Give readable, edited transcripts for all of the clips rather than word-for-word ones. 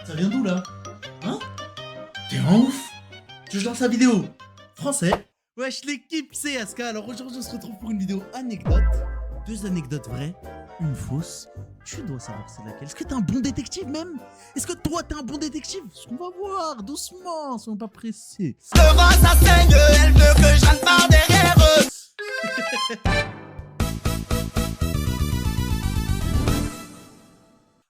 Ça vient d'où là? Hein? T'es un ouf? Tu lances la vidéo? Français? Wesh l'équipe, c'est Aska. Alors aujourd'hui on se retrouve pour une vidéo anecdote. 2 anecdotes vraies, une fausse. Tu dois savoir c'est laquelle. Est-ce que t'es un bon détective même? Est-ce que toi t'es un bon détective? On va voir, doucement, soyons pas pressés. Devant ça saigne, elle veut que je rentre par derrière eux.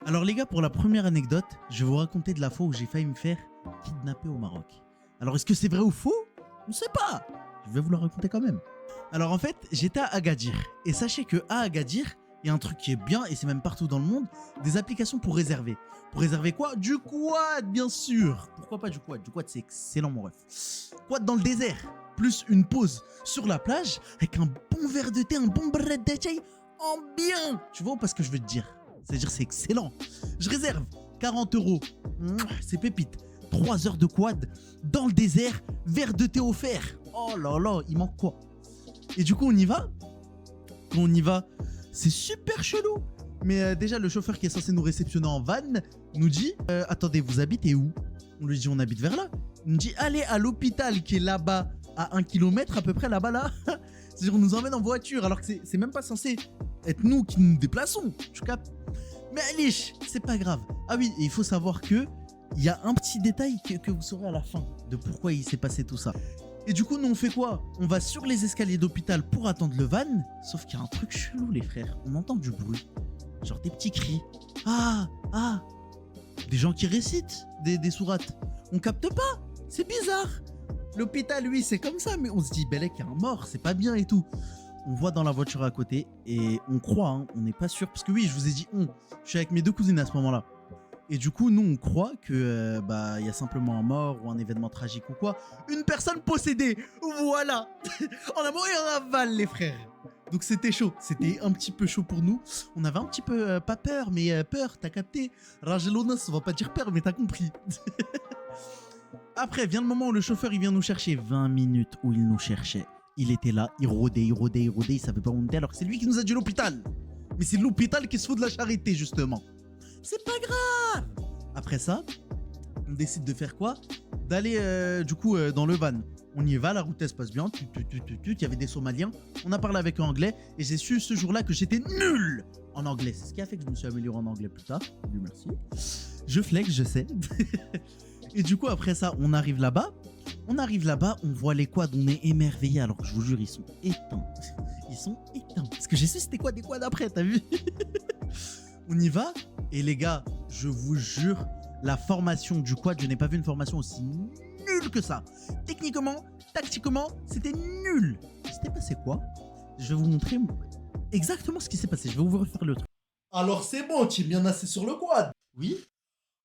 Alors les gars, pour la première anecdote, je vais vous raconter de la fois où j'ai failli me faire kidnapper au Maroc. Alors est-ce que c'est vrai ou faux? On ne sait pas. Je vais vous le raconter quand même. Alors en fait, j'étais à Agadir. Et sachez que à Agadir, il y a un truc qui est bien, et c'est même partout dans le monde, des applications pour réserver. Pour réserver quoi? Du quad, bien sûr. Pourquoi pas du quad? Du quad, c'est excellent, mon ref. Quad dans le désert, plus une pause sur la plage, avec un bon verre de thé, un bon bread de chai, en bien. Tu vois pas ce que je veux te dire? C'est-à-dire, c'est excellent. Je réserve 40 €. C'est pépite. 3 heures de quad, dans le désert, verre de thé offert. Oh là là, il manque quoi? Et du coup, on y va. Quand on y va, c'est super chelou. Mais déjà, le chauffeur qui est censé nous réceptionner en van nous dit attendez, vous habitez où? On lui dit on habite vers là. Il nous dit allez à l'hôpital qui est là-bas, à 1 km à peu près là-bas là. C'est-à-dire on nous emmène en voiture alors que c'est même pas censé être nous qui nous déplaçons. Tu captes? Mais allez, c'est pas grave. Ah oui, et il faut savoir que il y a un petit détail que vous saurez à la fin de pourquoi il s'est passé tout ça. Et du coup, nous on fait quoi? On va sur les escaliers d'hôpital pour attendre le van. Sauf qu'il y a un truc chelou les frères. On entend du bruit. Genre des petits cris. Ah. Des gens qui récitent des sourates. On capte pas. C'est bizarre. L'hôpital, lui, c'est comme ça. Mais on se dit, Belek, il y a un mort. C'est pas bien et tout. On voit dans la voiture à côté. Et on croit, hein, on n'est pas sûr. Parce que oui, je vous ai dit on. Je suis avec mes 2 cousines à ce moment-là. Et du coup, nous, on croit que y a simplement un mort ou un événement tragique ou quoi. Une personne possédée. Voilà. En amont et en aval, les frères. Donc c'était chaud. C'était un petit peu chaud pour nous. On avait un petit peu, pas peur, mais peur. T'as capté? Ragelonas, on va pas dire peur, mais t'as compris. Après, vient le moment où le chauffeur, il vient nous chercher. 20 minutes où il nous cherchait. Il était là, il rôdait. Il savait pas où on était, alors que c'est lui qui nous a dit l'hôpital. Mais c'est l'hôpital qui se fout de la charité, justement. C'est pas grave. Après ça, on décide de faire quoi? D'aller dans le van. On y va, la route elle se passe bien. Il y avait des Somaliens. On a parlé avec eux en anglais et j'ai su ce jour-là que j'étais nul en anglais. C'est ce qui a fait que je me suis amélioré en anglais plus tard. Dieu merci. Je flex, je sais. Et du coup, après ça, on arrive là-bas. On voit les quads, on est émerveillés. Alors que je vous jure, ils sont éteints. Ils sont éteints. Parce que j'ai su c'était quoi des quads après, t'as vu? On y va. Et les gars, je vous jure, la formation du quad, je n'ai pas vu une formation aussi nulle que ça. Techniquement, tactiquement, c'était nul. Il s'était passé quoi? Je vais vous montrer exactement ce qui s'est passé. Je vais vous refaire le truc. Alors c'est bon, tu es bien assis sur le quad. Oui.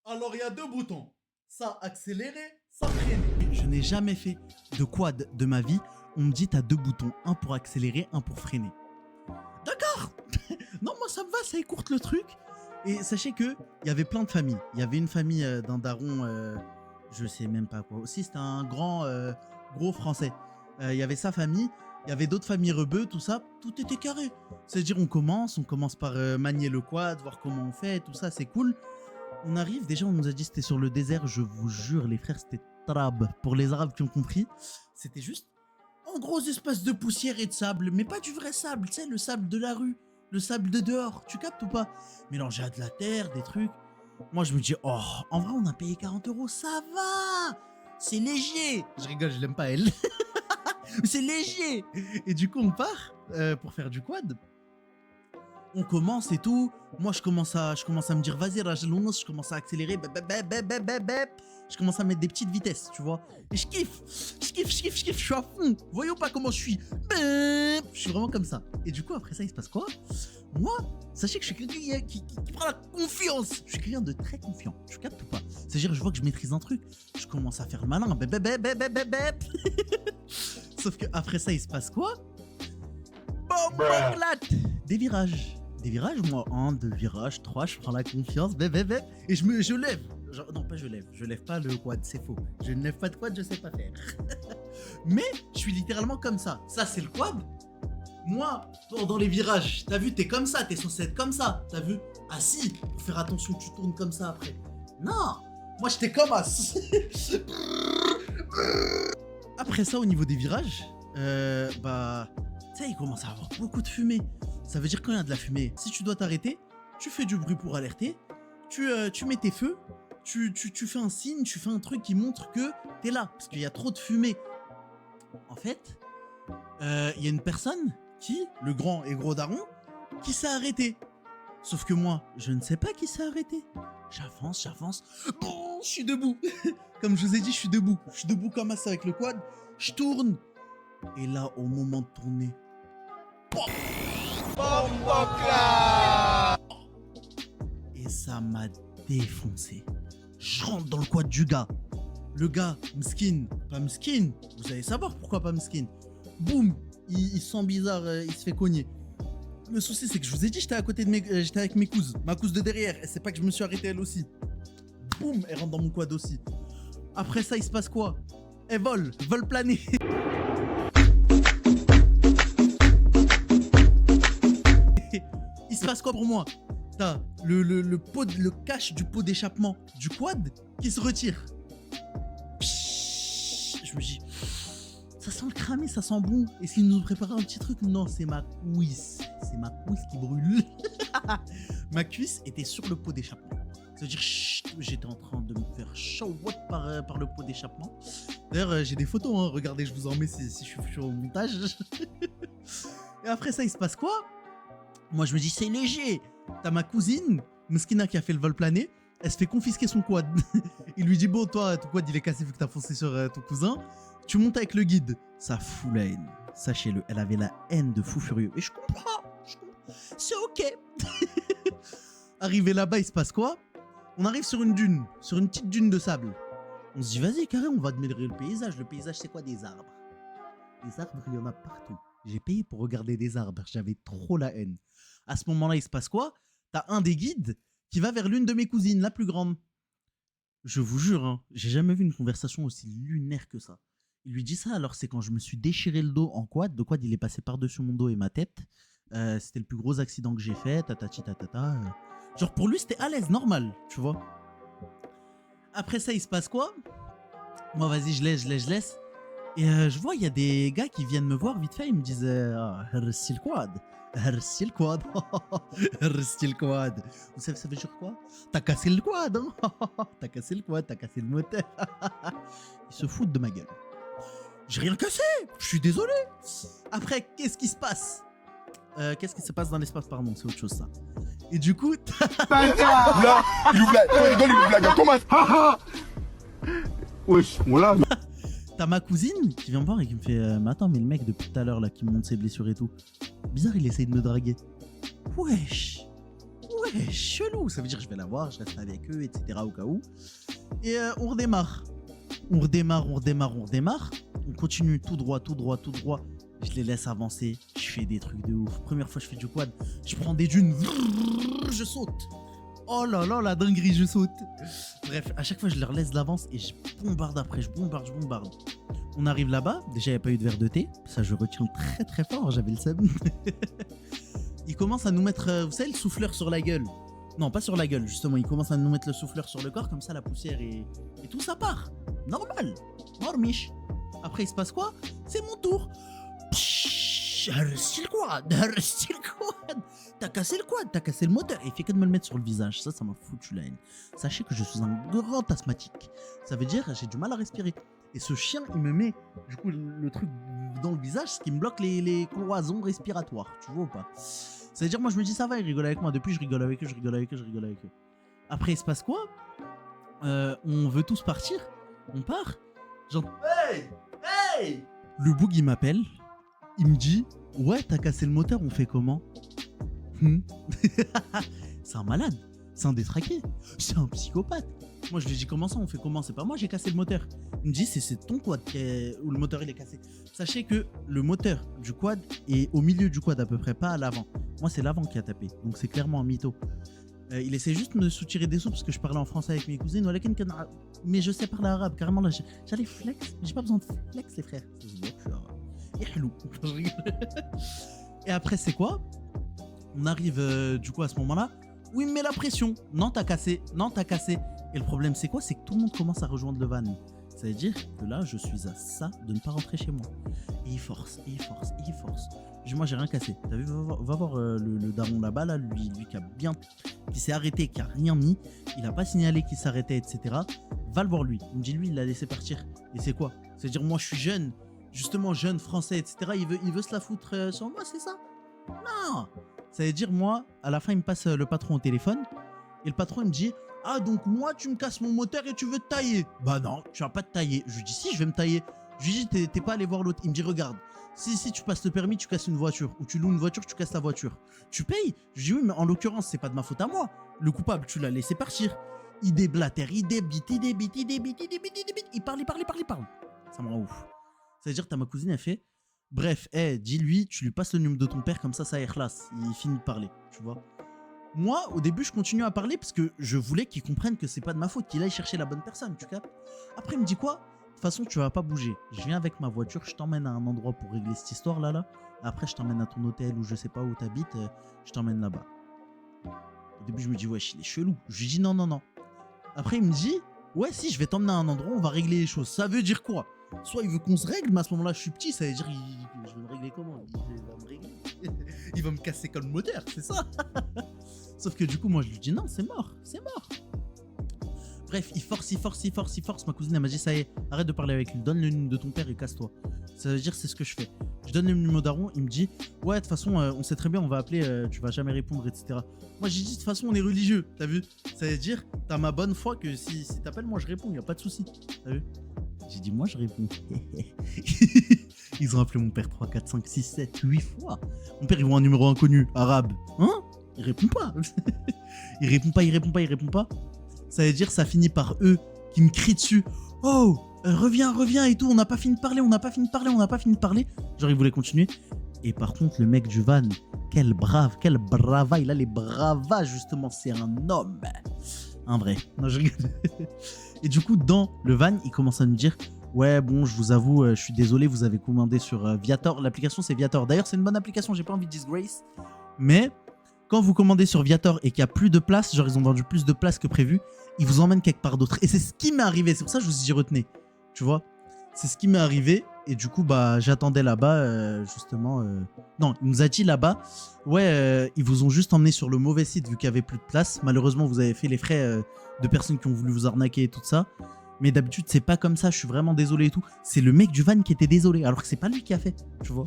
Alors il y a 2 boutons. Ça accélérer, ça freiner. Je n'ai jamais fait de quad de ma vie. On me dit t'as 2 boutons, un pour accélérer, un pour freiner. D'accord. Non, moi ça me va, ça écourte le truc. Et sachez que il y avait plein de familles. Il y avait une famille d'un daron, je sais même pas quoi. Aussi, c'était un gros français. Il y avait sa famille, il y avait d'autres familles rebeux, tout ça. Tout était carré. C'est-à-dire, on commence par manier le quad, voir comment on fait, tout ça, c'est cool. On arrive, déjà, on nous a dit que c'était sur le désert. Je vous jure, les frères, c'était trab. Pour les Arabes qui ont compris, c'était juste un gros espace de poussière et de sable, mais pas du vrai sable, tu sais, le sable de la rue. Le sable de dehors, tu captes ou pas? Mélangé à de la terre, des trucs. Moi, je me dis, oh, en vrai, on a payé 40 €, ça va. C'est léger. Je rigole, je l'aime pas, elle. C'est léger. Et du coup, on part pour faire du quad. On commence et tout. Moi, je commence à me dire, vas-y, Rajelounos, je commence à accélérer. Je commence à mettre des petites vitesses, tu vois. Et je kiffe. Je suis à fond. Voyons pas comment je suis. Je suis vraiment comme ça. Et du coup, après ça, il se passe quoi? Moi, sachez que je suis quelqu'un qui prend la confiance. Je suis quelqu'un de très confiant. Tu captes ou pas? C'est-à-dire, je vois que je maîtrise un truc. Je commence à faire le malin. Sauf que après ça, il se passe quoi? Bam, des virages. Moi, 1, 2 virages, 3, je prends la confiance, et je lève. Genre, non, pas je lève pas le quad, c'est faux. Je ne lève pas de quad, je sais pas faire. Mais je suis littéralement comme ça. Ça, c'est le quad. Moi, dans les virages, t'as vu, t'es comme ça, t'es censé être comme ça. T'as vu, assis, pour faire attention, tu tournes comme ça après. Non, Moi, j'étais comme as. Après ça, au niveau des virages, bah, tu sais, il commence à avoir beaucoup de fumée. Ça veut dire quand il y a de la fumée, si tu dois t'arrêter, tu fais du bruit pour alerter, tu mets tes feux, tu fais un signe, tu fais un truc qui montre que t'es là, parce qu'il y a trop de fumée. En fait, il y a une personne qui, le grand et gros daron, qui s'est arrêté. Sauf que moi, je ne sais pas qui s'est arrêté. J'avance. Bon, je suis debout. Comme je vous ai dit, je suis debout. Je suis debout comme ça avec le quad. Je tourne. Et là, au moment de tourner, et ça m'a défoncé. Je rentre dans le quad du gars. Le gars, Mskin, pas Mskin. Vous allez savoir pourquoi pas Mskin. Boum, il se sent bizarre, il se fait cogner. Le souci, c'est que je vous ai dit, j'étais à côté de j'étais avec mes cousines. Ma cousine de derrière, et c'est pas que je me suis arrêté elle aussi. Boum, elle rentre dans mon quad aussi. Après ça, il se passe quoi? Elle vole planer. Il se passe quoi pour moi? T'as le cache du pot d'échappement du quad qui se retire. Je me dis, ça sent le cramé, ça sent bon. Est-ce qu'il nous préparait un petit truc? Non, c'est ma cuisse. C'est ma cuisse qui brûle. Ma cuisse était sur le pot d'échappement. Ça veut dire, j'étais en train de me faire chaud par le pot d'échappement. D'ailleurs, j'ai des photos, hein. Regardez, je vous en mets si je suis au montage. Et après ça, il se passe quoi? Moi, je me dis, c'est léger. T'as ma cousine, Mskina, qui a fait le vol plané. Elle se fait confisquer son quad. Il lui dit, bon, toi, ton quad, il est cassé vu que t'as foncé sur ton cousin. Tu montes avec le guide. Ça fout la haine. Sachez-le, elle avait la haine de fou furieux. Et je comprends. C'est ok. Arrivé là-bas, il se passe quoi? On arrive sur une dune, sur une petite dune de sable. On se dit, vas-y, carré, on va admirer le paysage. Le paysage, c'est quoi? Des arbres. Des arbres, il y en a partout. J'ai payé pour regarder des arbres. J'avais trop la haine. À ce moment-là, il se passe quoi? T'as un des guides qui va vers l'une de mes cousines, la plus grande. Je vous jure, hein, j'ai jamais vu une conversation aussi lunaire que ça. Il lui dit ça, alors c'est quand je me suis déchiré le dos en quad. Le quad, il est passé par-dessus mon dos et ma tête. C'était le plus gros accident que j'ai fait. Tatati tatata. Genre pour lui, c'était à l'aise, normal, tu vois. Après ça, il se passe quoi? Moi, vas-y, je laisse. Et je vois, il y a des gars qui viennent me voir vite fait. Ils me disent Resti le quad. Resti le quad. Resti le quad. Vous savez, ça veut dire quoi? T'as cassé le quad. Hein. T'as cassé le quad, t'as cassé le moteur. Ils se foutent de ma gueule. J'ai rien cassé. Je suis désolé. Après, qu'est-ce qui se passe? Qu'est-ce qui se passe dans l'espace? Pardon, c'est autre chose ça. Et du coup, là, il nous blague. Il rigole, il nous blague à Thomas. Wesh, on l'a. T'as ma cousine qui vient me voir et qui me fait mais attends, mais le mec depuis tout à l'heure là qui me montre ses blessures et tout, bizarre, il essaye de me draguer. Wesh, chelou. Ça veut dire que je vais la voir, je reste avec eux, etc. au cas où. Et on redémarre. On continue tout droit. Je les laisse avancer. Je fais des trucs de ouf. Première fois, je fais du quad. Je prends des dunes. Je saute. Oh là là, la dinguerie, je saute. Bref, à chaque fois, je leur laisse de l'avance et je bombarde après. Je bombarde. On arrive là-bas. Déjà, il n'y a pas eu de verre de thé. Ça, je retiens très très fort. J'avais le seum. Ils commencent à nous mettre, vous savez, le souffleur sur la gueule. Non, pas sur la gueule, justement. Ils commencent à nous mettre le souffleur sur le corps. Comme ça, la poussière et tout ça part. Normal. Normiche. Après, il se passe quoi? C'est mon tour. Resti le quad. T'as cassé le quad, t'as cassé le moteur. Et il fait que de me le mettre sur le visage. Ça m'a foutu la haine. Sachez que je suis un grand asthmatique. Ça veut dire j'ai du mal à respirer. Et ce chien, il me met du coup le truc dans le visage, ce qui me bloque les cloisons respiratoires. Tu vois ou pas? Ça veut dire, moi je me dis ça va, il rigole avec moi. Depuis, je rigole avec eux. Après, il se passe quoi? On veut tous partir. On part. Genre, hey! Le boug, il m'appelle. Il me dit, ouais, t'as cassé le moteur, on fait comment? C'est un malade, c'est un détraqué, c'est un psychopathe. Moi, je lui dis, comment ça, on fait comment? C'est pas moi, j'ai cassé le moteur. Il me dit, c'est ton quad où le moteur il est cassé. Sachez que le moteur du quad est au milieu du quad à peu près, pas à l'avant. Moi, c'est l'avant qui a tapé, donc c'est clairement un mytho. Il essaie juste de me soutirer des sous parce que je parlais en français avec mes cousines. Mais je sais parler arabe, carrément. Là, j'allais flex, mais j'ai pas besoin de flex, les frères. Et après, c'est quoi? On arrive du coup à ce moment-là où il me met la pression. Non, t'as cassé. Et le problème, c'est quoi? C'est que tout le monde commence à rejoindre le van. Ça veut dire que là, je suis à ça de ne pas rentrer chez moi. Et il force, et il force, et il force. Moi, j'ai rien cassé. T'as vu, va voir le daron là-bas, là, lui qui s'est arrêté, qui a rien mis. Il a pas signalé qu'il s'arrêtait, etc. Va le voir lui. Il me dit, lui, il l'a laissé partir. Et c'est quoi? C'est-à-dire, moi, je suis jeune, justement jeune français, etc. Il veut se la foutre sur moi, c'est ça? Non. Ça veut dire, moi, à la fin, il me passe le patron au téléphone. Et le patron, il me dit, ah, donc moi, tu me casses mon moteur et tu veux te tailler? Bah non, tu vas pas te tailler. Je lui dis, si, je vais me tailler. Je lui dis, t'es pas allé voir l'autre. Il me dit, regarde, si tu passes le permis, tu casses une voiture. Ou tu loues une voiture, tu casses ta voiture. Tu payes? Je dis, oui, mais en l'occurrence, c'est pas de ma faute à moi. Le coupable, tu l'as laissé partir. Il déblatère, il débite. Il parle. Ça me rend ouf. Ça veut dire, t'as ma cousine, elle fait, bref, dis-lui, tu lui passes le numéro de ton père, comme ça éclate. Il finit de parler, tu vois. Moi, au début, je continue à parler parce que je voulais qu'il comprenne que c'est pas de ma faute, qu'il aille chercher la bonne personne, tu captes? Après, il me dit quoi? De toute façon, tu vas pas bouger. Je viens avec ma voiture, je t'emmène à un endroit pour régler cette histoire là. Après, je t'emmène à ton hôtel ou je sais pas où t'habites, je t'emmène là-bas. Au début, je me dis, wesh, il est chelou. Je lui dis non. Après, il me dit, ouais, si, je vais t'emmener à un endroit, on va régler les choses. Ça veut dire quoi? Soit il veut qu'on se règle, mais à ce moment-là, je suis petit, ça veut dire, je vais me régler comment? Il va me régler. Il va me casser comme le moteur, c'est ça. Sauf que du coup, moi, je lui dis non, c'est mort. Bref, il force. Ma cousine, elle m'a dit, ça y est, arrête de parler avec lui, donne le numéro de ton père et casse-toi. Ça veut dire, c'est ce que je fais. Je donne le numéro d'Aron, il me dit, ouais, de toute façon, on sait très bien, on va appeler, tu vas jamais répondre, etc. Moi, j'ai dit, de toute façon, on est religieux, t'as vu? Ça veut dire, t'as ma bonne foi que si t'appelles, moi, je réponds, y a pas de souci. T'as vu? J'ai dit, moi, je réponds. Ils ont appelé mon père 3, 4, 5, 6, 7, 8 fois. Mon père, ils voit un numéro inconnu, arabe. Hein? Il répond pas. Il répond pas. Ça veut dire, ça finit par eux qui me crient dessus. Oh, reviens et tout. On n'a pas fini de parler. Genre, ils voulaient continuer. Et par contre, le mec du van, quel brava. Il a les bravas, justement. C'est un homme. Un vrai. Non, je rigole. Et du coup, dans le van, il commence à me dire, ouais, bon, je vous avoue, je suis désolé, vous avez commandé sur Viator. L'application, c'est Viator. D'ailleurs, c'est une bonne application. J'ai pas envie de disgrace. Mais quand vous commandez sur Viator et qu'il n'y a plus de place, genre ils ont vendu plus de place que prévu, ils vous emmènent quelque part d'autre. Et c'est ce qui m'est arrivé. C'est pour ça que je vous y retenais. Tu vois? C'est ce qui m'est arrivé. Et du coup, bah, j'attendais là-bas, justement. Non, il nous a dit là-bas, ouais, ils vous ont juste emmené sur le mauvais site vu qu'il n'y avait plus de place. Malheureusement, vous avez fait les frais de personnes qui ont voulu vous arnaquer et tout ça. Mais d'habitude, c'est pas comme ça. Je suis vraiment désolé et tout. C'est le mec du van qui était désolé. Alors que c'est pas lui qui a fait. Tu vois?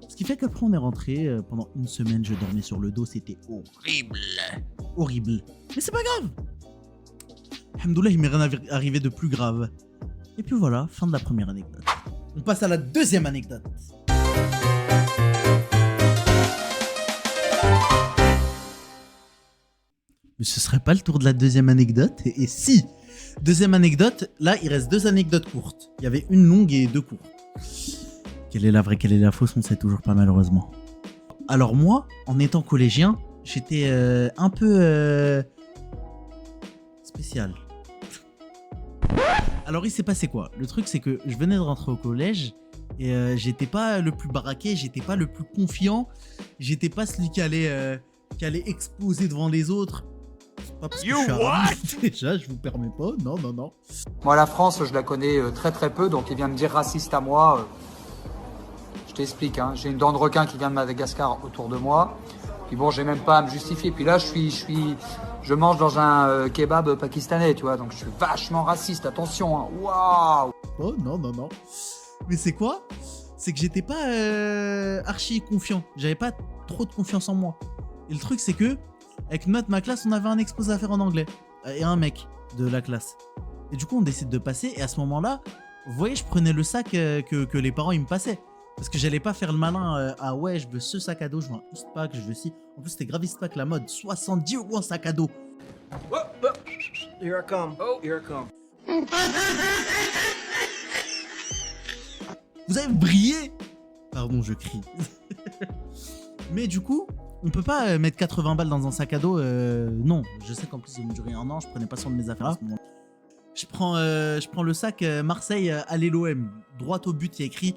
Ce qui fait qu'après, on est rentré. Pendant une semaine, je dormais sur le dos. C'était horrible. Mais c'est pas grave. Alhamdoulilah, il m'est rien arrivé de plus grave. Et puis voilà, fin de la première anecdote. On passe à la deuxième anecdote. Mais ce serait pas le tour de la deuxième anecdote? Et si. Deuxième anecdote, là, il reste 2 anecdotes courtes. Il y avait une longue et 2 courtes. Quelle est la vraie, quelle est la fausse, on sait toujours pas malheureusement. Alors moi, en étant collégien, j'étais un peu spécial. Alors il s'est passé quoi? Le truc c'est que je venais de rentrer au collège et j'étais pas le plus baraqué, j'étais pas le plus confiant, j'étais pas celui qui allait exploser devant les autres. C'est pas parce que je suis arabe, déjà, je vous permets pas, non. Moi, la France, je la connais très peu, donc il vient me dire raciste à moi. Je t'explique, hein. J'ai une dent de requin qui vient de Madagascar autour de moi. Puis bon, j'ai même pas à me justifier. Puis là, je mange dans un kebab pakistanais, tu vois, donc je suis vachement raciste, attention, hein. Waouh! Oh non. Mais c'est quoi? C'est que j'étais pas archi confiant. J'avais pas trop de confiance en moi. Et le truc, c'est que, avec ma classe, on avait un exposé à faire en anglais. Et un mec de la classe. Et du coup, on décide de passer. Et à ce moment-là, vous voyez, je prenais le sac que les parents, ils me passaient. Parce que j'allais pas faire le malin. Ah ouais, je veux ce sac à dos, je veux un Eastpak, je veux ci. En plus, c'était grave Eastpak la mode. 70 € un sac à dos. Oh, here I come. Vous avez brillé. Pardon, je crie. Mais du coup, on peut pas mettre 80 balles dans un sac à dos. Non, je sais qu'en plus, ça me durait 1 an. Je prenais pas soin de mes affaires à ce moment-là. Je prends le sac Marseille à l'OM. Droit au but, il y a écrit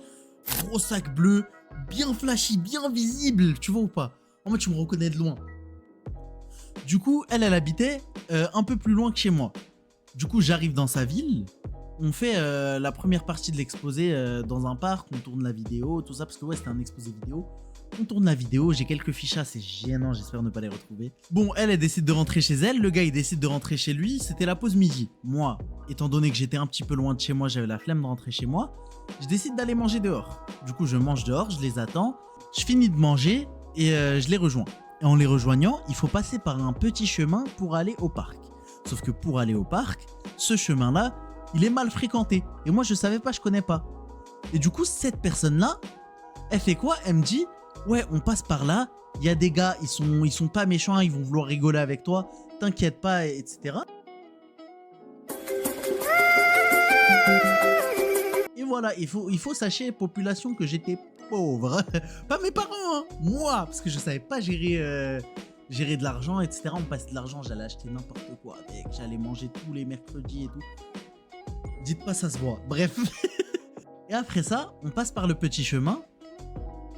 gros sac bleu, bien flashy, bien visible. Tu vois ou pas? En mode, tu me reconnais de loin. Du coup, elle habitait un peu plus loin que chez moi. Du coup, j'arrive dans sa ville. On fait la première partie de l'exposé dans un parc. On tourne la vidéo, tout ça. Parce que ouais, c'était un exposé vidéo. On tourne la vidéo. J'ai quelques fichas, c'est gênant. J'espère ne pas les retrouver. Bon, elle décide de rentrer chez elle. Le gars, il décide de rentrer chez lui. C'était la pause midi. Moi, étant donné que j'étais un petit peu loin de chez moi, j'avais la flemme de rentrer chez moi. Je décide d'aller manger dehors. Du coup, je mange dehors, je les attends. Je finis de manger et je les rejoins. Et en les rejoignant, il faut passer par un petit chemin pour aller au parc. Sauf que pour aller au parc, ce chemin-là, il est mal fréquenté. Et moi, je savais pas, je connais pas. Et du coup, cette personne-là, elle fait quoi? Elle me dit, ouais, on passe par là. Il y a des gars, ils sont pas méchants, ils vont vouloir rigoler avec toi. T'inquiète pas, etc. Et voilà, il faut sachez, population, que j'étais pauvre. Pas mes parents, hein. Moi, parce que je savais pas gérer de l'argent, etc. On me passait de l'argent, j'allais acheter n'importe quoi avec. J'allais manger tous les mercredis et tout. Dites pas, ça se voit. Bref. Et après ça, on passe par le petit chemin.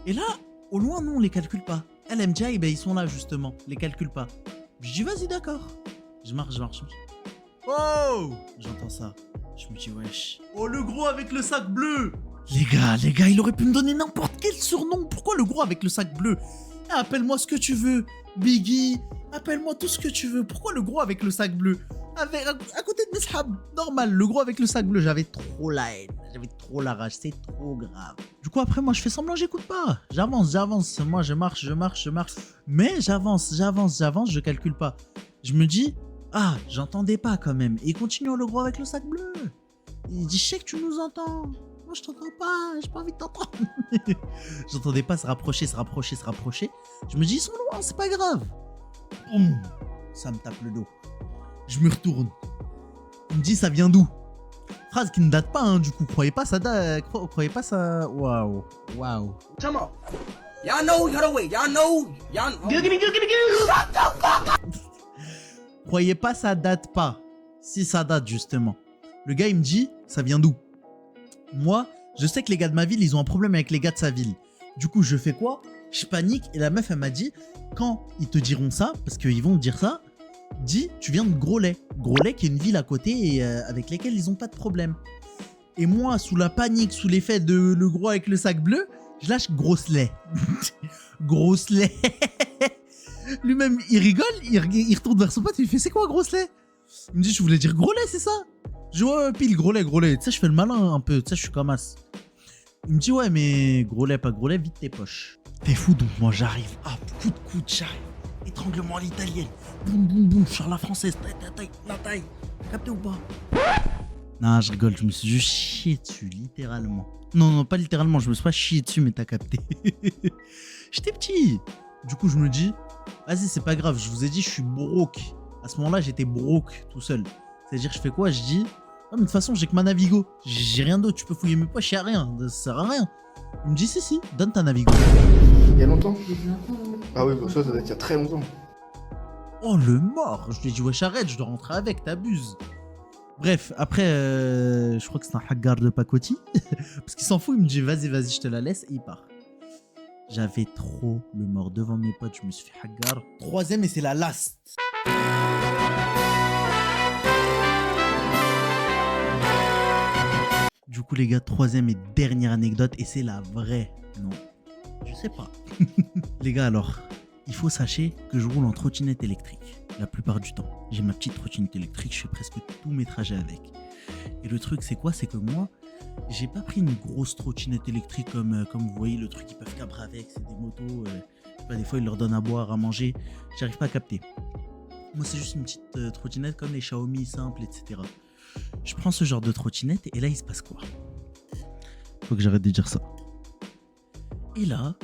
Et là, au loin, non, on les calcule pas. Elle me dit, ah, ben, ils sont là, justement. Les calcule pas. Je dis, vas-y, d'accord. Je marche. Oh! J'entends ça. Je me dis, wesh. Oh, le gros avec le sac bleu! Les gars, il aurait pu me donner n'importe quel surnom. Pourquoi le gros avec le sac bleu? Eh, appelle-moi ce que tu veux. Biggie, appelle-moi tout ce que tu veux. Pourquoi le gros avec le sac bleu? À côté de mes sahabs, normal, le gros avec le sac bleu, j'avais trop la haine, j'avais trop la rage, c'est trop grave. Du coup, après, moi, je fais semblant, j'écoute pas. J'avance. Moi, je marche. Mais j'avance, je calcule pas. Je me dis, ah, j'entendais pas quand même. Et il continue, le gros avec le sac bleu. Il dit, je sais que tu nous entends. Moi, je t'entends pas, j'ai pas envie de t'entendre. J'entendais pas se rapprocher. Je me dis, ils sont loin, c'est pas grave. Boum, ça me tape le dos. Je me retourne. Il me dit, ça vient d'où? Phrase qui ne date pas, hein, du coup. Croyez pas ça. Waouh. Come on. Y'all know how to wait. Y'all know. Croyez pas ça date pas. Si ça date, justement. Le gars, il me dit, ça vient d'où? Moi, je sais que les gars de ma ville, ils ont un problème avec les gars de sa ville. Du coup, je fais quoi? Je panique et la meuf, elle m'a dit, quand ils te diront ça, parce qu'ils vont te dire ça, dis, tu viens de Groslay. Groslay qui est une ville à côté et avec laquelle ils ont pas de problème. Et moi, sous la panique, sous l'effet de le gros avec le sac bleu, je lâche Groslay. Groslay. Lui-même, il rigole, il retourne vers son pote, il fait, c'est quoi Groslay? Il me dit, je voulais dire Groslay, c'est ça? Je vois pile Groslay. Tu sais, je fais le malin un peu, tu sais, je suis comme as. Il me dit, ouais, mais Groslay, pas Groslay, vite tes poches. T'es fou, donc moi j'arrive. Ah, coup de coude, j'arrive. Étranglement à l'italienne. Boum, sur la française. La taille. Capté ou pas? Non, je rigole, je me suis juste chié dessus, littéralement. Non, pas littéralement, je me suis pas chié dessus, mais t'as capté. J'étais petit. Du coup, je me dis, vas-y, c'est pas grave, je vous ai dit, je suis broke. À ce moment-là, j'étais broke tout seul. C'est-à-dire, je fais quoi? Je dis, ah, mais de toute façon, j'ai que ma Navigo. J'ai rien d'autre, tu peux fouiller mes poches, y'a rien, ça sert à rien. Il me dit, si, donne ta Navigo. Il y a longtemps? Ah oui, ça doit être il y a très longtemps. Oh, le mort! Je lui ai dit, wesh, arrête, je dois rentrer avec, t'abuses. Bref, après, je crois que c'est un hagar de pacotille. Parce qu'il s'en fout, il me dit, vas-y, je te la laisse, et il part. J'avais trop le mort devant mes potes, je me suis fait hagar. Troisième, et c'est la last. Du coup, les gars, troisième et dernière anecdote, et c'est la vraie. Non, je sais pas. Les gars, alors, il faut sachez que je roule en trottinette électrique. La plupart du temps, j'ai ma petite trottinette électrique, je fais presque tous mes trajets avec. Et le truc, c'est quoi? C'est que moi, j'ai pas pris une grosse trottinette électrique comme vous voyez, le truc qu'ils peuvent cabrer avec, c'est des motos. Des fois, ils leur donnent à boire, à manger. J'arrive pas à capter. Moi, c'est juste une petite trottinette comme les Xiaomi simples, etc. Je prends ce genre de trottinette et là, il se passe quoi? Faut que j'arrête de dire ça. Et là,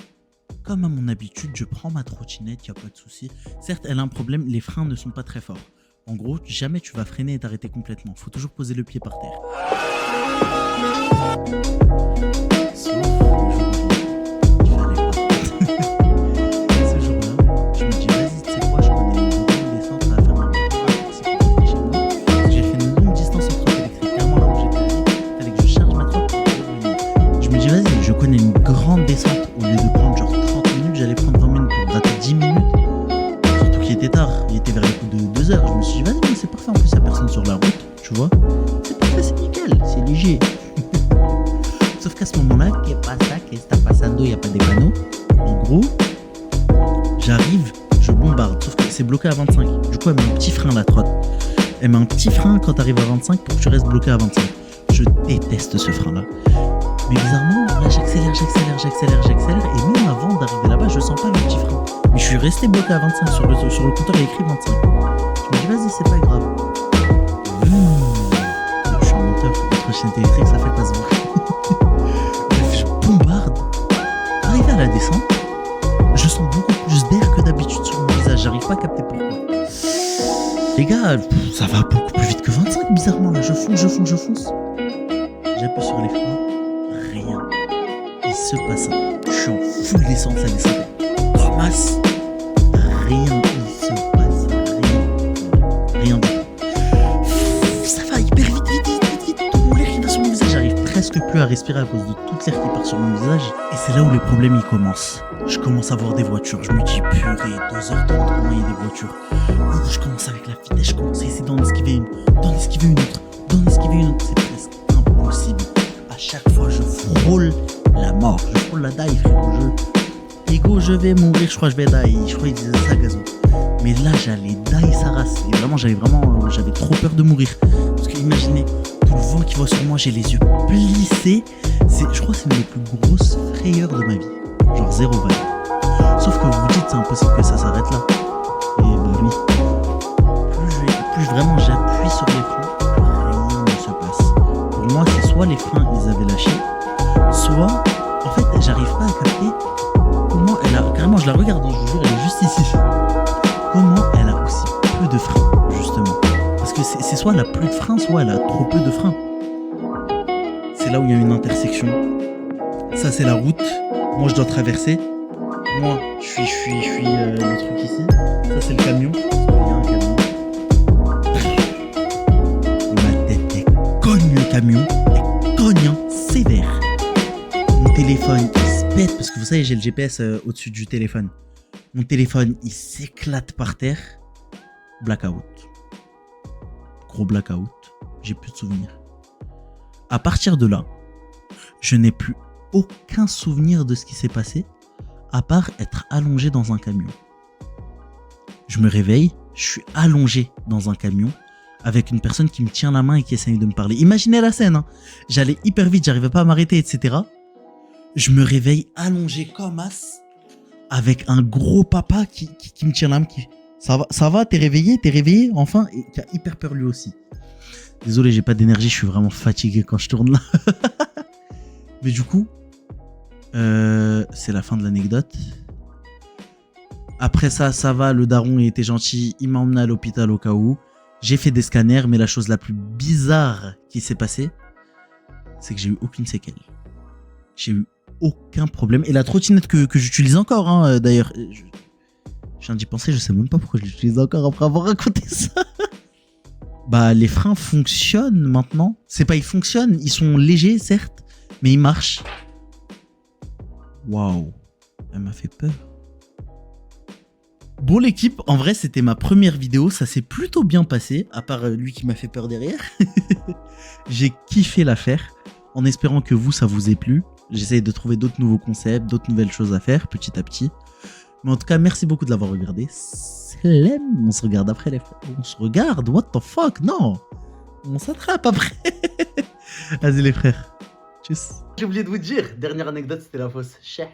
comme à mon habitude, je prends ma trottinette, y a pas de souci. Certes, elle a un problème, les freins ne sont pas très forts. En gros, jamais tu vas freiner et t'arrêter complètement. Faut toujours poser le pied par terre. Ce jour-là, je me dis, vas-y, tu sais quoi, je connais une grande descente, ça va faire un peu de raccourci pour rentrer chez moi. J'ai fait une longue distance en trotte électrique, clairement là où j'étais allé, il fallait que je charge ma trotte pour revenir. Je me dis, vas-y, je connais une grande descente, au lieu de prendre genre 30 minutes, j'allais prendre 20 minutes pour gratter 10 minutes. Surtout qu'il était tard, il était vers les coups de 2 heures. Je me suis dit, vas-y, mais c'est parfait, en plus, il n'y a personne sur la route. tu vois. C'est parfait, c'est nickel, c'est léger. Sauf qu'à ce moment-là, qu'est pasa, qu'est-ce que pasando, y a pas des panneaux. En gros, j'arrive, je bombarde, sauf que c'est bloqué à 25. Du coup, elle met un petit frein la trotte. Elle met un petit frein quand t'arrives à 25 pour que tu restes bloqué à 25. Je déteste ce frein-là. Mais bizarrement, là, j'accélère. Et même avant d'arriver là-bas, je sens pas le petit frein. Mais je suis resté bloqué à 25 sur le compteur, il y a écrit 25. Je me dis, vas-y, c'est pas grave. Je suis un menteur, la trottinette électrique, ça fait pas ce bruit. Bref, je bombarde. Arrivé à la descente, je sens beaucoup plus d'air que d'habitude sur mon visage. J'arrive pas à capter pourquoi. Les gars, ça va beaucoup plus vite que 25, bizarrement, là. Je fonce. J'appuie sur les freins. Rien. Il se passe rien. Je suis en full descente, ça descend. Comme as. Rien. Il se passe rien du tout. Ça va hyper vite. Tout mon air qui va sur mon visage. J'arrive presque plus à respirer à cause de toute l'air qui part sur mon visage. Et c'est là où les problèmes ils commencent. Je commence à voir des voitures. Je me dis, purée, 2h30, comment il y a des voitures. Je commence avec la vitesse. Je commence à essayer d'en esquiver une autre. C'est presque impossible. À chaque fois, je frôle la mort. Je frôle la die, frérot. Ego, je vais mourir. Je crois que je vais die. Je crois qu'ils disaient ça, gazon. Mais là, j'allais die sa race. Et vraiment, j'avais trop peur de mourir. Parce que imaginez, tout le vent qui va sur moi, j'ai les yeux plissés. Je crois que c'est une des plus grosses frayeurs de ma vie. Genre 0 vague. Sauf que vous vous dites, c'est impossible que ça s'arrête là. Et bah oui. Plus vraiment j'appuie sur les freins, rien ne se passe. Pour moi, c'est soit les freins, ils avaient lâché, soit, en fait, j'arrive pas à capter comment elle a, carrément, je la regarde, je vous jure, elle est juste ici. Comment elle a aussi peu de freins, justement. Parce que c'est soit elle a plus de freins, soit elle a trop peu de freins. C'est là où il y a une intersection. Ça, c'est la route. Moi, je dois traverser. Moi, je suis le truc ici. Ça, c'est le camion. Il y a un camion. Ma tête, elle cogne le camion. Elle cogne, hein, sévère. Mon téléphone, il se pète. Parce que vous savez, j'ai le GPS au-dessus du téléphone. Mon téléphone, il s'éclate par terre. Blackout. Gros blackout. J'ai plus de souvenirs. À partir de là, je n'ai plus aucun souvenir de ce qui s'est passé, à part être allongé dans un camion. Je me réveille, je suis allongé dans un camion avec une personne qui me tient la main et qui essaye de me parler. Imaginez la scène, hein. J'allais hyper vite, j'arrivais pas à m'arrêter, etc. Je me réveille allongé comme as avec un gros papa qui me tient la main. Ça va, t'es réveillé, enfin, et qui a hyper peur lui aussi. Désolé, j'ai pas d'énergie, je suis vraiment fatigué quand je tourne là. Mais du coup, c'est la fin de l'anecdote. Après ça va, le daron était gentil, il m'a emmené à l'hôpital au cas où. J'ai fait des scanners, mais la chose la plus bizarre qui s'est passée, c'est que j'ai eu aucune séquelle. J'ai eu aucun problème. Et la trottinette que j'utilise encore, hein, d'ailleurs, je viens d'y penser, je sais même pas pourquoi je l'utilise encore après avoir raconté ça. Bah, les freins fonctionnent maintenant. C'est pas ils fonctionnent, ils sont légers, certes, mais ils marchent. Waouh, elle m'a fait peur. Bon l'équipe, en vrai c'était ma première vidéo, ça s'est plutôt bien passé, à part lui qui m'a fait peur derrière. J'ai kiffé l'affaire, en espérant que vous ça vous ait plu. J'essaye de trouver d'autres nouveaux concepts, d'autres nouvelles choses à faire petit à petit. Mais en tout cas, merci beaucoup de l'avoir regardé. On se regarde après les frères. On se regarde, what the fuck, non. On s'attrape après. Vas-y les frères. Tchuss. J'ai oublié de vous dire, dernière anecdote, c'était la fausse. Cheh.